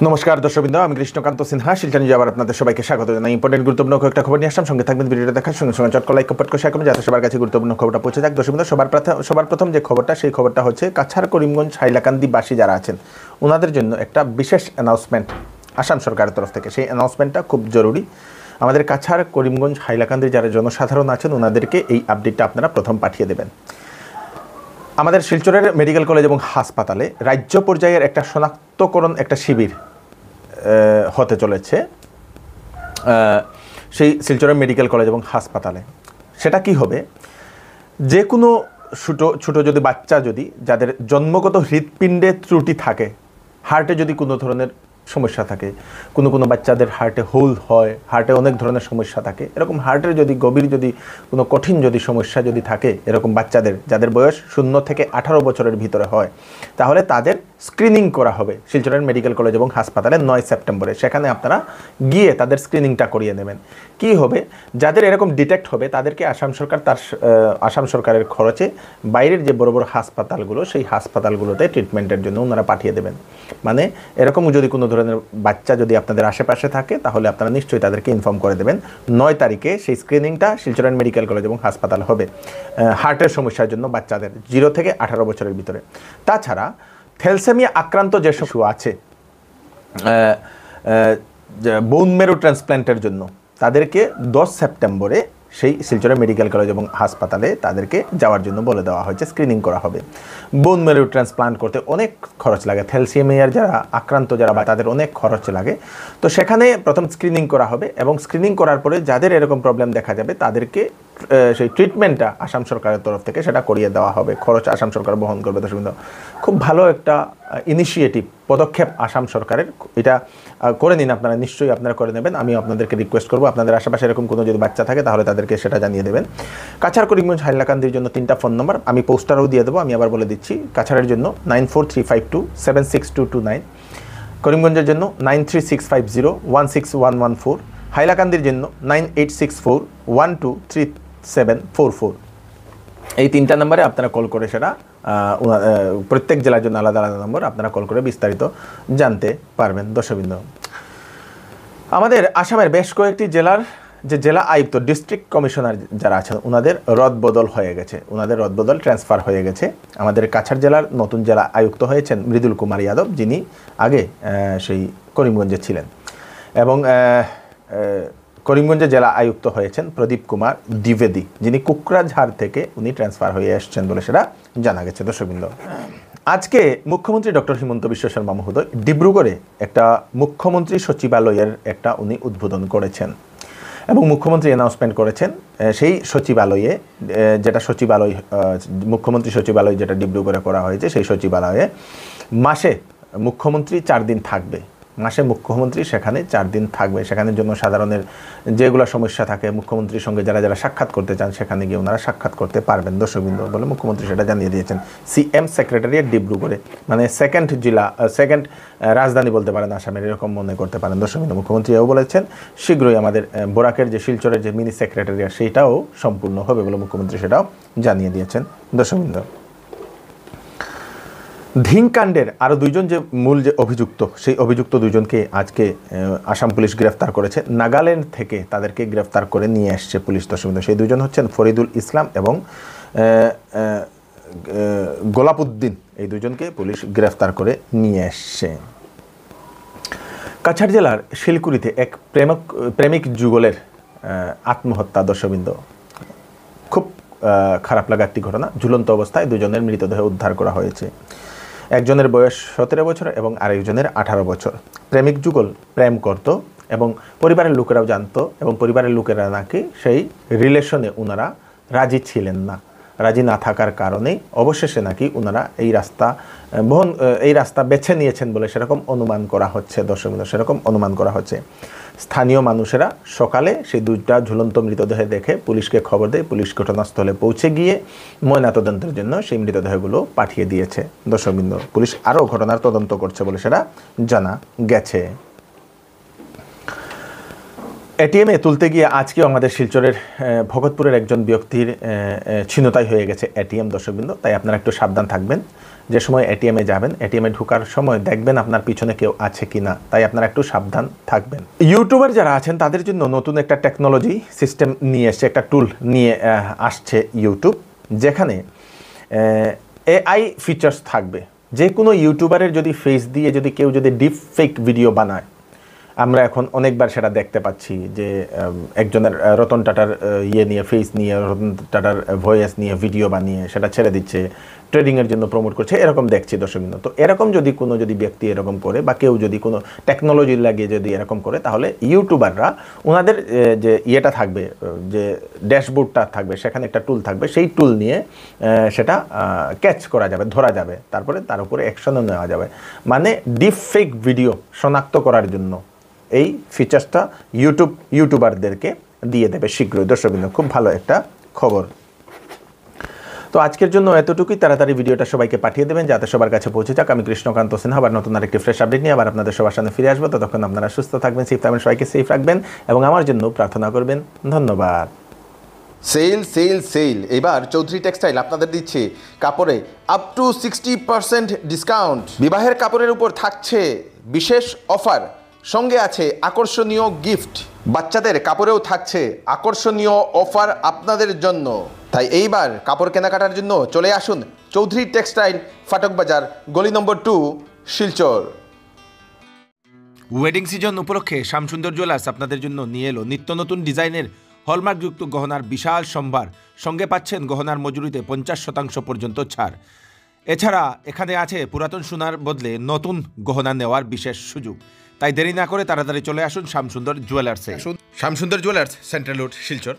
নমস্কার দর্শকবৃন্দ, আমি কৃষ্ণকান্ত সিনহা শিলচর নিউজে আবার আপনাদের সবাইকে স্বাগত জানাই। ইম্পর্টেন্ট গুরুত্বপূর্ণ কয়েকটা খবর নিয়ে আসলাম, সঙ্গে থাকবেন ভিডিওটা দেখার সঙ্গে সঙ্গে চটকল লাইক কমেন্ট করে শেয়ার করবেন যাতে সবার কাছে গুরুত্বপূর্ণ খবরটা পৌঁছে যাক। দর্শকবৃন্দ, সবার প্রথম যে খবরটা, সেই খবরটা হচ্ছে কাছাড় করিমগঞ্জ হাইলাকান্দিবাসী যারা আছেন ওনাদের জন্য একটা বিশেষ অ্যানাউন্সমেন্ট আসাম সরকারের তরফ থেকে। সেই অ্যানাউন্সমেন্টটা খুব জরুরি। আমাদের কাছাড় করিমগঞ্জ হাইলাকান্দির যারা জনসাধারণ আছেন ওনাদেরকে এই আপডেটটা আপনারা প্রথম পাঠিয়ে দেবেন। আমাদের শিলচরের মেডিকেল কলেজ এবং হাসপাতালে রাজ্য পর্যায়ের একটা শনাক্তকরণ একটা শিবির হতে চলেছে সেই শিলচরের মেডিকেল কলেজ এবং হাসপাতালে। সেটা কি হবে, যে কোনো ছোটো যদি বাচ্চা যদি যাদের জন্মগত হৃৎপিণ্ডে ত্রুটি থাকে, হার্টে যদি কোনো ধরনের সমস্যা থাকে, কোনো বাচ্চাদের হার্টে হোল হয়, হার্টে অনেক ধরনের সমস্যা থাকে, এরকম হার্টের যদি গভীর যদি কোনো কঠিন যদি সমস্যা যদি থাকে এরকম বাচ্চাদের যাদের বয়স 0 থেকে 18 বছরের ভিতরে হয়, তাহলে তাদের স্ক্রিনিং করা হবে শিলচরের মেডিকেল কলেজ এবং হাসপাতালে 9 সেপ্টেম্বরে। সেখানে আপনারা গিয়ে তাদের স্ক্রিনিংটা করিয়ে নেবেন। কি হবে, যাদের এরকম ডিটেক্ট হবে তাদেরকে আসাম সরকারের খরচে বাইরের যে বড় বড় হাসপাতালগুলো, সেই হাসপাতালগুলোতে ট্রিটমেন্টের জন্য ওনারা পাঠিয়ে দেবেন। মানে এরকম যদি কোনো ধরনের বাচ্চা যদি আপনাদের আশেপাশে থাকে তাহলে আপনারা নিশ্চয়ই তাদেরকে ইনফর্ম করে দেবেন। 9 তারিখে সেই স্ক্রিনিংটা শিলচরের মেডিকেল কলেজ এবং হাসপাতাল হবে হার্টের সমস্যার জন্য বাচ্চাদের 0 থেকে 18 বছরের ভিতরে। তাছাড়া থ্যালাসেমিয়া আক্রান্ত যে শিশু আছে বোন মেরু ট্রান্সপ্ল্যান্টের জন্য, তাদেরকে 10 সেপ্টেম্বরে সেই শিলচরের মেডিকেল কলেজ এবং হাসপাতালে তাদেরকে যাওয়ার জন্য বলে দেওয়া হয়েছে। স্ক্রিনিং করা হবে। বোন মেরু ট্রান্সপ্লান্ট করতে অনেক খরচ লাগে, থ্যালাসেমিয়ার যারা আক্রান্ত যারা বা তাদের অনেক খরচ লাগে। তো সেখানে প্রথম স্ক্রিনিং করা হবে এবং স্ক্রিনিং করার পরে যাদের এরকম প্রবলেম দেখা যাবে তাদেরকে সেই ট্রিটমেন্টটা আসাম সরকারের তরফ থেকে সেটা করিয়ে দেওয়া হবে। খরচ আসাম সরকার বহন করবে। দর্শকবৃন্দ, খুব ভালো একটা ইনিশিয়েটিভ পদক্ষেপ আসাম সরকারের। এটা করে নিন আপনারা, নিশ্চয়ই আপনারা করে নেবেন। আমি আপনাদেরকে রিকোয়েস্ট করবো, আপনাদের আশেপাশে এরকম কোনো যদি বাচ্চা থাকে তাহলে তাদেরকে সেটা জানিয়ে দেবেন। কাছাড় করিমগঞ্জ হাইলাকান্দির জন্য 3টা ফোন নম্বর আমি পোস্টারও দিয়ে দেবো, আমি আবার বলে দিচ্ছি। কাছাড়ের জন্য 9435276229, করিমগঞ্জের জন্য 9365016114, হাইলাকান্দির জন্য 9864123744। এই 3টা নম্বরে আপনারা কল করে সেটা প্রত্যেক জেলার জন্য আলাদা আলাদা নম্বর, আপনারা কল করে বিস্তারিত জানতে পারবেন। দর্শকবৃন্দ, আমাদের আসামের বেশ কয়েকটি জেলার যে জেলা আয়ুক্ত, ডিস্ট্রিক্ট কমিশনার যারা আছেন ওনাদের রদবদল হয়ে গেছে, ওনাদের রদবদল ট্রান্সফার হয়ে গেছে। আমাদের কাছাড় জেলার নতুন জেলা আয়ুক্ত হয়েছেন মৃদুল কুমার যাদব, যিনি আগে সেই করিমগঞ্জে ছিলেন, এবং করিমগঞ্জে জেলা আয়ুক্ত হয়েছেন প্রদীপ কুমার দ্বিবেদী, যিনি কুকরাঝাড় থেকে উনি ট্রান্সফার হয়ে এসছেন বলে সেটা জানা গেছে। দর্শকবৃন্দ, আজকে মুখ্যমন্ত্রী ডক্টর হিমন্ত বিশ্ব শর্মা মহোদয় ডিব্রুগড়ে একটা মুখ্যমন্ত্রী সচিবালয়ের একটা উনি উদ্বোধন করেছেন এবং মুখ্যমন্ত্রী অ্যানাউন্সমেন্ট করেছেন সেই সচিবালয়ে, যেটা সচিবালয় মুখ্যমন্ত্রী সচিবালয় যেটা ডিব্রুগড়ে করা হয়েছে, সেই সচিবালয়ে মাসে মুখ্যমন্ত্রী 4 দিন থাকবে। মাসে মুখ্যমন্ত্রী সেখানে 4 দিন থাকবে। সেখানের জন্য সাধারণের যেগুলো সমস্যা থাকে মুখ্যমন্ত্রীর সঙ্গে যারা সাক্ষাৎ করতে চান সেখানে গিয়ে ওনারা সাক্ষাৎ করতে পারবেন। দর্শকবৃন্দ, বলে মুখ্যমন্ত্রী সেটা জানিয়ে দিয়েছেন। সিএম সেক্রেটারিয়েট ডিব্রুগড়ে, মানে সেকেন্ড রাজধানী বলতে পারেন আসামের, এরকম মনে করতে পারেন। দর্শকবৃন্দ, মুখ্যমন্ত্রী এও বলেছেন শীঘ্রই আমাদের বরাকের যে শিলচরের যে মিনি সেক্রেটারিয়েট সেইটাও সম্পূর্ণ হবে বলে মুখ্যমন্ত্রী সেটাও জানিয়ে দিয়েছেন। দর্শকবৃন্দ, ধিংকাণ্ডের আরও 2জন যে মূল যে অভিযুক্ত, সেই অভিযুক্ত 2জনকে আজকে আসাম পুলিশ গ্রেফতার করেছে। নাগাল্যান্ড থেকে তাদেরকে গ্রেফতার করে নিয়ে আসছে পুলিশ। দর্শকবৃন্দ, সেই 2জন হচ্ছেন ফরিদুল ইসলাম এবং গোলাপউদ্দিন। এই 2জনকে পুলিশ গ্রেফতার করে নিয়ে আসছে। কাছাড় জেলার শিলকুড়িতে এক প্রেমিক যুগলের আত্মহত্যা। দর্শকবৃন্দ, খুব খারাপ লাগা একটি ঘটনা। ঝুলন্ত অবস্থায় 2জনের মৃতদেহ উদ্ধার করা হয়েছে। একজনের বয়স 17 বছর এবং আরেকজনের 18 বছর। প্রেমিক যুগল প্রেম করত এবং পরিবারের লোকেরাও জানতো, এবং পরিবারের লোকেরা নাকি সেই রিলেশনে ওনারা রাজি ছিলেন না। রাজি না থাকার কারণেই অবশেষে নাকি ওনারা এই রাস্তা বেছে নিয়েছেন বলে সেরকম অনুমান করা হচ্ছে। দর্শকবৃন্দ, সেরকম অনুমান করা হচ্ছে। স্থানীয় মানুষেরা সকালে সেই 2টা ঝুলন্ত মৃতদেহ দেখে পুলিশকে খবর দেয়। পুলিশ ঘটনাস্থলে পৌঁছে গিয়ে ময়নাতদন্তের জন্য সেই মৃতদেহগুলো পাঠিয়ে দিয়েছে। দর্শকবৃন্দ, পুলিশ আরও ঘটনার তদন্ত করছে বলে সেটা জানা গেছে। এটিএমে তুলতে গিয়ে আজকেও আমাদের শিলচরের ভগতপুরের একজন ব্যক্তির ছিনতাই হয়ে গেছে এটিএম। দর্শকবৃন্দ, তাই আপনারা একটু সাবধান থাকবেন। যে সময় এটিএমে যাবেন, এটিএমে ঢোকার সময় দেখবেন আপনার পিছনে কেউ আছে কি না, তাই আপনারা একটু সাবধান থাকবেন। ইউটিউবার যারা আছেন তাদের জন্য নতুন একটা টেকনোলজি সিস্টেম নিয়ে এসছে, একটা টুল নিয়ে আসছে ইউটিউব, যেখানে এআই ফিচার্স থাকবে। যে কোনো ইউটিউবারের যদি ফেস দিয়ে যদি কেউ যদি ডিপ ফেক ভিডিও বানায়, আমরা এখন অনেকবার সেটা দেখতে পাচ্ছি যে একজনের রতন টাটার নিয়ে ফেস নিয়ে, রতন টাটার ভয়েস নিয়ে ভিডিও বানিয়ে সেটা ছেড়ে দিচ্ছে, ট্রেডিংয়ের জন্য প্রমোট করছে, এরকম দেখছি দর্শকবৃন্দ। তো এরকম যদি কোনো ব্যক্তি এরকম করে বা কেউ যদি কোনো টেকনোলজি লাগিয়ে যদি এরকম করে, তাহলে ইউটিউবাররা ওনাদের যে ইয়েটা থাকবে, যে ড্যাশবোর্ডটা থাকবে, সেখানে একটা টুল থাকবে, সেই টুল নিয়ে সেটা ক্যাচ করা যাবে, ধরা যাবে, তারপরে তার উপরে অ্যাকশনও নেওয়া যাবে। মানে ডিপ ফেক ভিডিও শনাক্ত করার জন্য এই ফিচার্সটা ইউটিউবারদেরকে দিয়ে দেবে শীঘ্রই দর্শকবৃন্দ। খুব ভালো একটা খবর। তো আজকের জন্য এতটুকুই। তাড়াতাড়ি ভিডিওটা সবাইকে পাঠিয়ে দেবেন যাতে সবার কাছে পৌঁছে যাক। আমি কৃষ্ণকান্ত সিনহা আবার নতুন আরেকটি ফ্রেশ আপডেট নিয়ে আবার আপনাদের সবার সামনে ফিরে আসবো। ততক্ষণ আপনারা সুস্থ থাকবেন, সেফ থাকবেন, সবাইকে সেফ রাখবেন এবং আমার জন্য প্রার্থনা করবেন। ধন্যবাদ। সেল সেল সেল, এবার চৌধুরী টেক্সটাইল আপনাদের দিচ্ছে কাপড়ে আপ টু 60% ডিসকাউন্ট। বিবাহের কাপড়ের উপর থাকছে বিশেষ অফার, সঙ্গে আছে আকর্ষণীয় গিফট। বাচ্চাদের কাপড়েও থাকছে আকর্ষণীয় অফার আপনাদের জন্য। তাই এইবার কাপড় কেনাকাটার জন্য চলে আসুন চৌধুরী টেক্সটাইল, ফাটক বাজার, গলি নম্বর 2, শিলচর। ওয়েডিং সিজন উপলক্ষে শ্যামসুন্দর জুয়েলার্স আপনাদের জন্য নিয়ে এলো নিত্য নতুন ডিজাইনের হলমার্কযুক্ত গহনার বিশাল সম্ভার। সঙ্গে পাচ্ছেন গহনার মজুরিতে 50% পর্যন্ত ছাড়। এছাড়া এখানে আছে পুরাতন সোনার বদলে নতুন গহনা নেওয়ার বিশেষ সুযোগ। তাই দেরি না করে তাড়াতাড়ি চলে আসুন শ্যামসুন্দর জুয়েলার্সে। Shyamsundar jewellers, central road, Silchar.